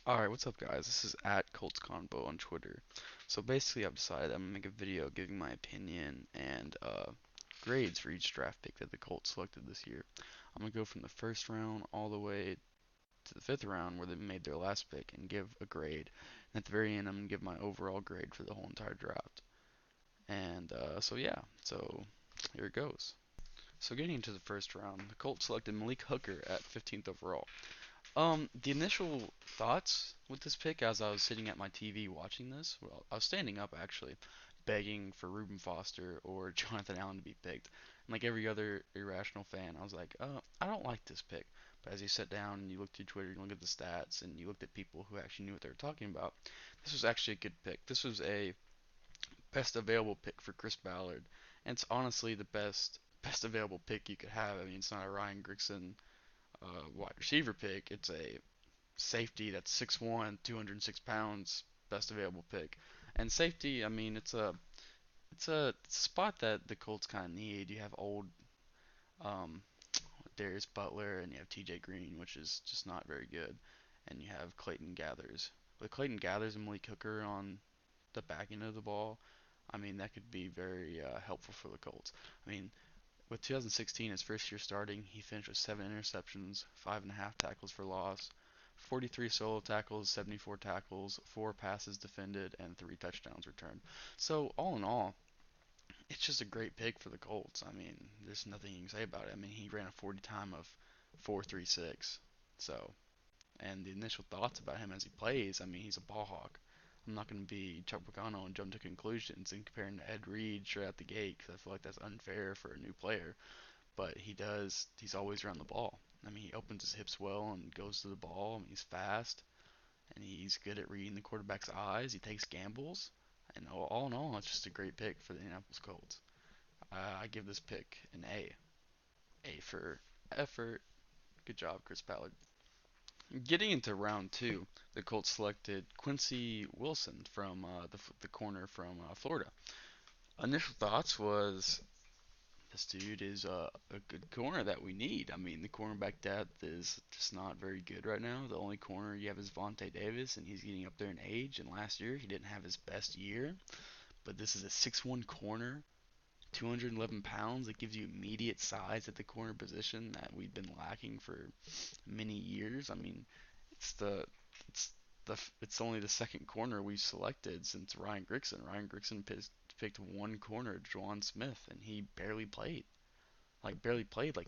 Alright, what's up guys? This is at Colts Convo on Twitter. So basically I've decided I'm gonna make a video giving my opinion and grades for each draft pick that the Colts selected this year. I'm gonna go from the first round all the way to the fifth round where they made their last pick and give a grade. And at the very end I'm gonna give my overall grade for the whole entire draft. And so here it goes. So getting into the first round, the Colts selected Malik Hooker at 15th overall. The initial thoughts with this pick as I was sitting at my TV watching this, well, I was standing up actually, begging for Reuben Foster or Jonathan Allen to be picked. And like every other irrational fan, I was like, I don't like this pick. But as you sit down and you look through Twitter, you look at the stats, and you looked at people who actually knew what they were talking about, this was actually a good pick. This was a best available pick for Chris Ballard, and it's honestly the best available pick you could have. I mean, it's not a Ryan Grigson wide receiver pick. It's a safety that's 6'1", 206 pounds, best available pick. And safety, I mean, it's a spot that the Colts kind of need. You have old um, Darius Butler and you have T.J. Green, which is just not very good, and you have Clayton Gathers. With Clayton Gathers and Malik Hooker on the back end of the ball, I mean that could be very helpful for the Colts. I mean, with 2016, his first year starting, he finished with 7 interceptions, 5.5 tackles for loss, 43 solo tackles, 74 tackles, 4 passes defended, and 3 touchdowns returned. So all in all, it's just a great pick for the Colts. I mean, there's nothing you can say about it. I mean, he ran a 40 time of 4.36. So, and the initial thoughts about him as he plays, I mean, he's a ball hawk. I'm not going to be Chuck Pagano and jump to conclusions and comparing to Ed Reed straight out the gate because I feel like that's unfair for a new player, but he's always around the ball. I mean, he opens his hips well and goes to the ball. I mean, he's fast and he's good at reading the quarterback's eyes. He takes gambles, and all in all, it's just a great pick for the Indianapolis Colts. I give this pick an A. A for effort. Good job, Chris Ballard. Getting into round two, the Colts selected Quincy Wilson from the corner from Florida. Initial thoughts was this dude is a good corner that we need. I mean, the cornerback depth is just not very good right now. The only corner you have is Vontae Davis, and he's getting up there in age. And last year, he didn't have his best year. But this is a 6'1 corner, 211 pounds. That gives you immediate size at the corner position that we've been lacking for many years. I mean, it's the it's it's only the second corner we've selected since Ryan Grigson. Ryan Grigson picked one corner, Juwan Smith, and he barely played like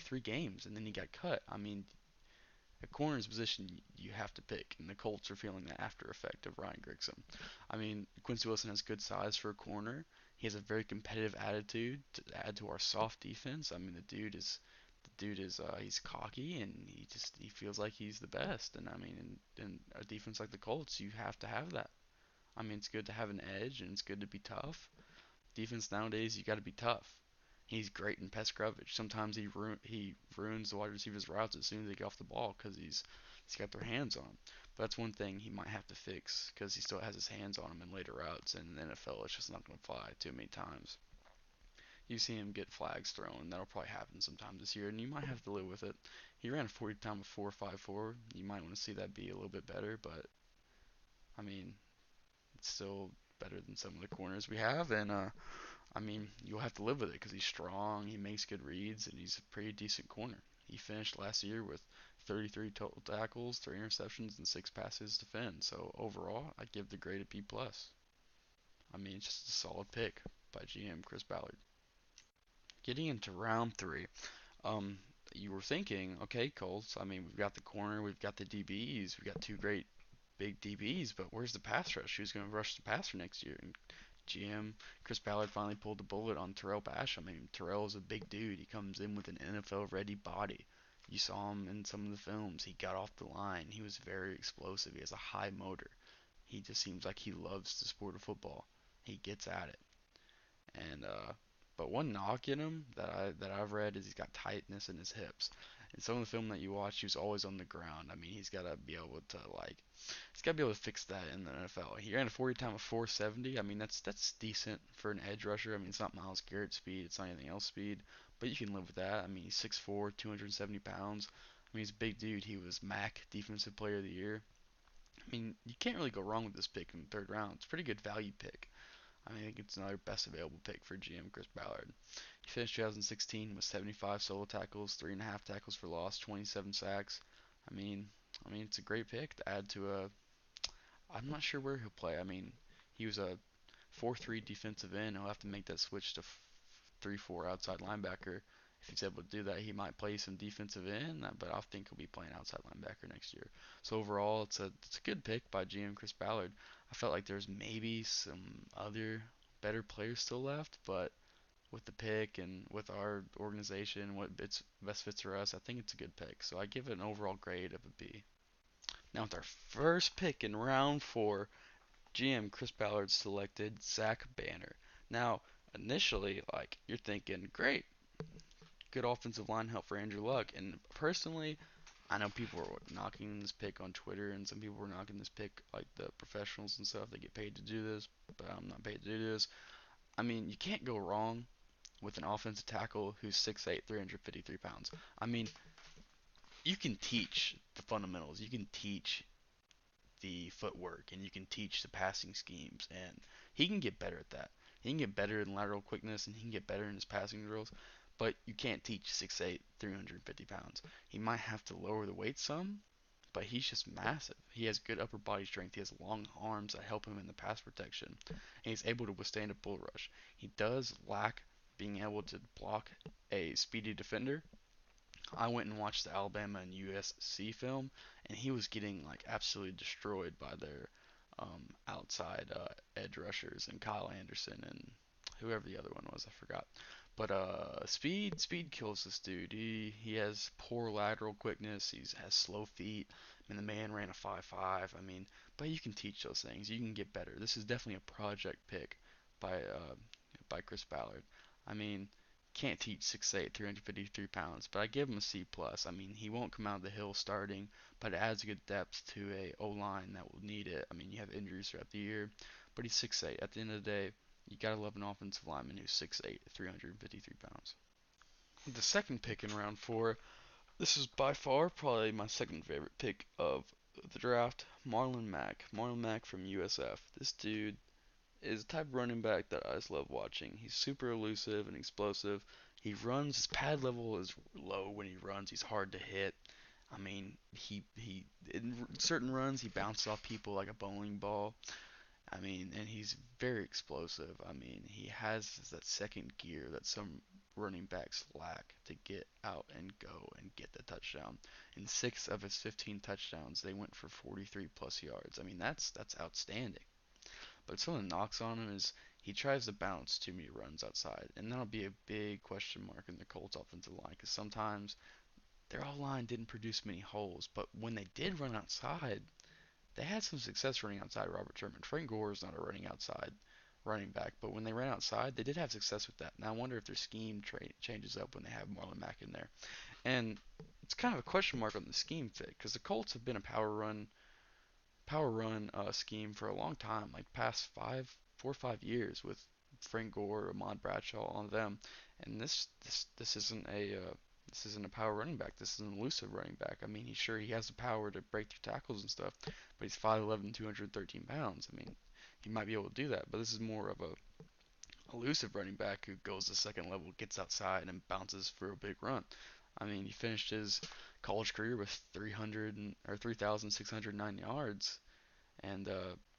3 games, and then he got cut. I mean, a corner's position you have to pick, and the Colts are feeling the after effect of Ryan Grigson. I mean, Quincy Wilson has good size for a corner. He has a very competitive attitude to add to our soft defense. I mean, the dude is he's cocky and he feels like he's the best. And I mean, in a defense like the Colts, you have to have that. I mean, it's good to have an edge and it's good to be tough. Defense nowadays, you got to be tough. He's great in pass coverage. Sometimes he ruins the wide receivers' routes as soon as they get off the ball because he's got their hands on him. But that's one thing he might have to fix because he still has his hands on him in later routes. And in the NFL, it's just not going to fly too many times. You see him get flags thrown. That'll probably happen sometime this year, and you might have to live with it. He ran a 40 time of 4.54. You might want to see that be a little bit better, but I mean, it's still better than some of the corners we have, and I mean, you'll have to live with it because he's strong, he makes good reads, and he's a pretty decent corner. He finished last year with 33 total tackles, 3 interceptions, and 6 passes defend. So overall, I give the grade a B plus. I mean, it's just a solid pick by GM Chris Ballard. Getting into round three, um, you were thinking, okay, Colts. I mean, we've got the corner, we've got the DBs, we've got two great big DBs, but where's the pass rush? Who's going to rush the passer next year? And GM Chris Ballard finally pulled the bullet on Terrell Basham. I mean, Terrell is a big dude. He comes in with an NFL ready body. You saw him in some of the films. He got off the line. He was very explosive. He has a high motor. He just seems like he loves the sport of football. He gets at it. And but one knock in him that I've read is he's got tightness in his hips. In some of the film that you watch, he was always on the ground. I mean, he's got to be able to fix that in the NFL. He ran a 40 time of 470. I mean, that's decent for an edge rusher. I mean, it's not Myles Garrett speed, it's not anything else speed, but you can live with that. I mean, he's 6'4", 270 pounds. I mean, he's a big dude. He was MAC Defensive Player of the Year. I mean, you can't really go wrong with this pick in the third round. It's a pretty good value pick. I mean, I think it's another best available pick for GM Chris Ballard. He finished 2016 with 75 solo tackles, 3.5 tackles for loss, 27 sacks. I mean, it's a great pick to add to a. I'm not sure where he'll play. I mean, he was a 4-3 defensive end. He'll have to make that switch to 3-4 outside linebacker. If he's able to do that, he might play some defensive end, but I think he'll be playing outside linebacker next year. So overall, it's a good pick by GM Chris Ballard. I felt like there's maybe some other better players still left, but with the pick and with our organization, what best fits for us, I think it's a good pick. So I give it an overall grade of a B. Now with our first pick in round four, GM Chris Ballard selected Zach Banner. Now, initially, like you're thinking, great, good offensive line help for Andrew Luck. And personally, I know people are knocking this pick on Twitter, and some people were knocking this pick, like the professionals and stuff. They get paid to do this, but I'm not paid to do this. I mean, you can't go wrong with an offensive tackle who's 6'8", 353 pounds. I mean, you can teach the fundamentals. You can teach the footwork and you can teach the passing schemes, and he can get better at that. He can get better in lateral quickness and he can get better in his passing drills, but you can't teach 6'8", 350 pounds. He might have to lower the weight some, but he's just massive. He has good upper body strength. He has long arms that help him in the pass protection, and he's able to withstand a bull rush. He does lack being able to block a speedy defender. I went and watched the Alabama and USC film, and he was getting like absolutely destroyed by their outside edge rushers and Kyle Anderson and whoever the other one was, I forgot. But speed kills this dude. He has poor lateral quickness. He has slow feet. I mean, the man ran a 5.5. I mean, but you can teach those things. You can get better. This is definitely a project pick by Chris Ballard. I mean, can't teach 6'8", 353 pounds, but I give him a C plus. I mean, he won't come out of the hill starting, but it adds good depth to a O line that will need it. I mean, you have injuries throughout the year, but he's 6'8". At the end of the day, you gotta love an offensive lineman who's 6'8", 353 pounds. The second pick in round four, this is by far probably my second favorite pick of the draft, Marlon Mack. Marlon Mack from USF. This dude is the type of running back that I just love watching. He's super elusive and explosive. He runs, his pad level is low when he runs. He's hard to hit. I mean, he in certain runs he bounces off people like a bowling ball. I mean, and he's very explosive. I mean, he has that second gear that some running backs lack to get out and go and get the touchdown. In 6 of his 15 touchdowns, they went for 43 plus yards. I mean, that's outstanding. But some of the knocks on him is he tries to bounce too many runs outside, and that'll be a big question mark in the Colts offensive line because sometimes their O-line didn't produce many holes, but when they did run outside, they had some success running outside Robert Sherman. Frank Gore is not a running outside running back, but when they ran outside, they did have success with that. Now I wonder if their scheme changes up when they have Marlon Mack in there, and it's kind of a question mark on the scheme fit because the Colts have been a power run scheme for a long time, like past 4 or 5 years with Frank Gore, Ahmad Bradshaw, all of them. And this isn't a power running back. This is an elusive running back. I mean, he's sure he has the power to break through tackles and stuff, but he's 5'11", 213 pounds. I mean, he might be able to do that, but this is more of a elusive running back who goes to second level, gets outside, and bounces for a big run. I mean, he finished his college career with 3,609 yards, and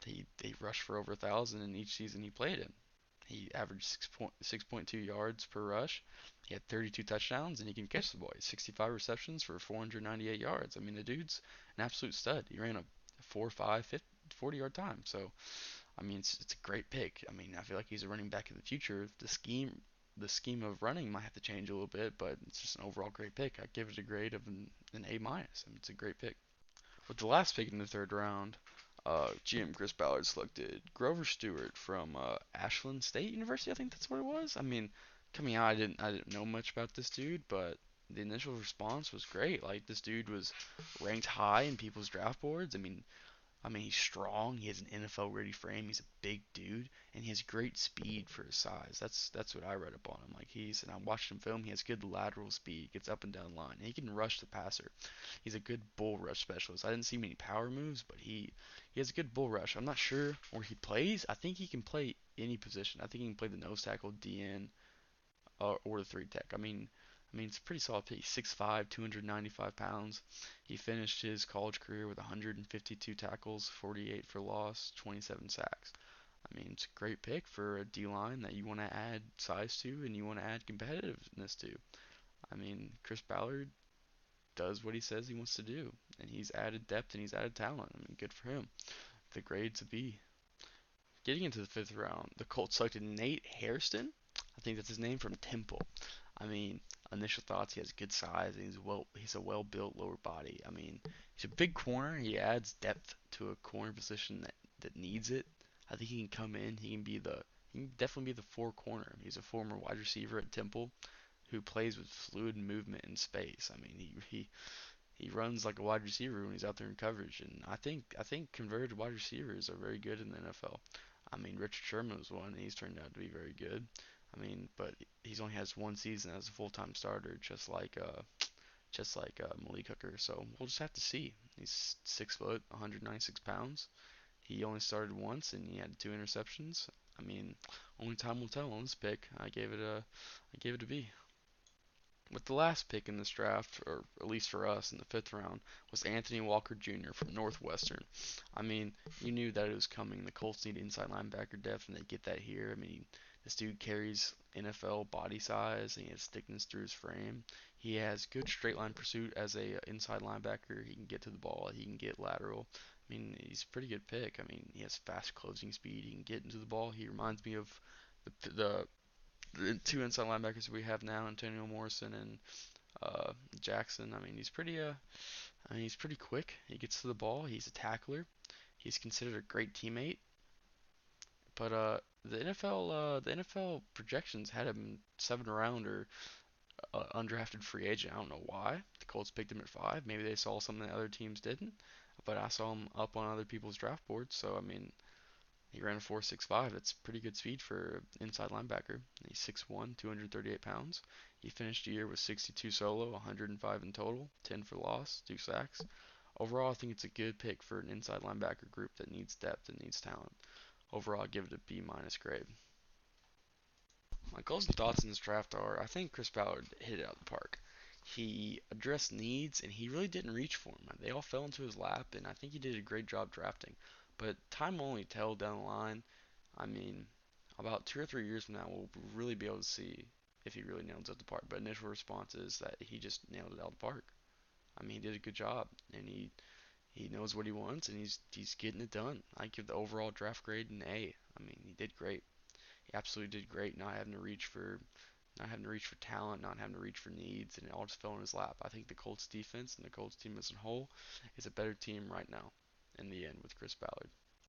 he rushed for over 1,000 in each season he played in. He averaged 6.2 yards per rush. He had 32 touchdowns, and he can catch the ball. He had 65 receptions for 498 yards. I mean, the dude's an absolute stud. He ran a 4.5, 40-yard time. So, I mean, it's a great pick. I mean, I feel like he's a running back of the future. The scheme of running might have to change a little bit, but it's just an overall great pick. I give it a grade of an A minus. I mean, it's a great pick. With the last pick in the third round, GM Chris Ballard selected Grover Stewart from Ashland State University. I think that's what it was. I mean, coming out, I didn't know much about this dude, but the initial response was great. Like this dude was ranked high in people's draft boards. I mean, he's strong. He has an NFL ready frame. He's a big dude, and he has great speed for his size. That's what I read up on him. And I watched him film. He has good lateral speed, gets up and down line, and he can rush the passer. He's a good bull rush specialist. I didn't see many power moves, but he has a good bull rush. I'm not sure where he plays. I think he can play any position. I think he can play the nose tackle, DN, or the three tech. I mean, it's a pretty solid piece. 6'5", 295 pounds. He finished his college career with 152 tackles, 48 for loss, 27 sacks. I mean, it's a great pick for a D line that you want to add size to and you want to add competitiveness to. I mean, Chris Ballard does what he says he wants to do, and he's added depth and he's added talent. I mean, good for him. The grade to be. Getting into the fifth round, the Colts selected Nate Hairston. I think that's his name, from Temple. I mean, initial thoughts, he has good size and he's a well-built lower body. I mean, he's a big corner. He adds depth to a corner position that needs it. I think he can come in. He can definitely be the four corner. He's a former wide receiver at Temple who plays with fluid movement in space. I mean, he runs like a wide receiver when he's out there in coverage, and I think converted wide receivers are very good in the NFL. I mean, Richard Sherman was one, and he's turned out to be very good. I mean, but he's only has one season as a full-time starter, just like Malik Hooker. So we'll just have to see. He's 6 foot, 196 pounds. He only started once, and he had two interceptions. I mean, only time will tell on this pick. I gave it a B. With the last pick in this draft, or at least for us in the fifth round, was Anthony Walker Jr. from Northwestern. I mean, you knew that it was coming. The Colts need inside linebacker depth, and they get that here. I mean, this dude carries NFL body size, and he has thickness through his frame. He has good straight line pursuit as a inside linebacker. He can get to the ball. He can get lateral. I mean, he's a pretty good pick. I mean, he has fast closing speed. He can get into the ball. He reminds me of the two inside linebackers we have now, Antonio Morrison and uh, Jackson. He's pretty quick. He gets to the ball. He's a tackler. He's considered a great teammate. But the NFL projections had him seven round or undrafted free agent. I don't know why. The Colts picked him at five. Maybe they saw something that other teams didn't. But I saw him up on other people's draft boards. So I mean, he ran a 4.65. That's pretty good speed for inside linebacker. He's 6'1", 238 pounds. He finished the year with 62 solo, 105 in total, 10 for loss, 2 sacks. Overall, I think it's a good pick for an inside linebacker group that needs depth and needs talent. Overall, I give it a B minus grade. My goals and thoughts in this draft are: I think Chris Ballard hit it out of the park. He addressed needs and he really didn't reach for them. They all fell into his lap, and I think he did a great job drafting. But time will only tell down the line. I mean, about 2 or 3 years from now, we'll really be able to see if he really nails it out the park. But initial response is that he just nailed it out of the park. I mean, he did a good job, and he knows what he wants, and he's getting it done. I give the overall draft grade an A. I mean, he did great. He absolutely did great, not having to reach for talent, not having to reach for needs, and it all just fell in his lap. I think the Colts defense and the Colts team as a whole is a better team right now in the end with Chris Ballard.